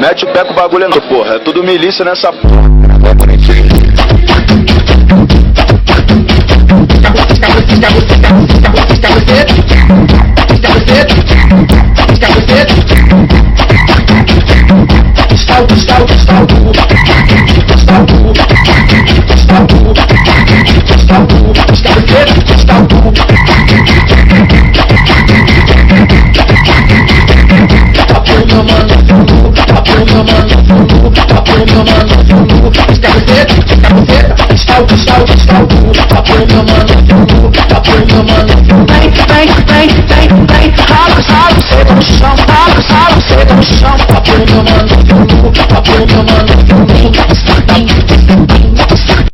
Mete o pé com o bagulho, não, porra. É tudo milícia nessa porra. Mano,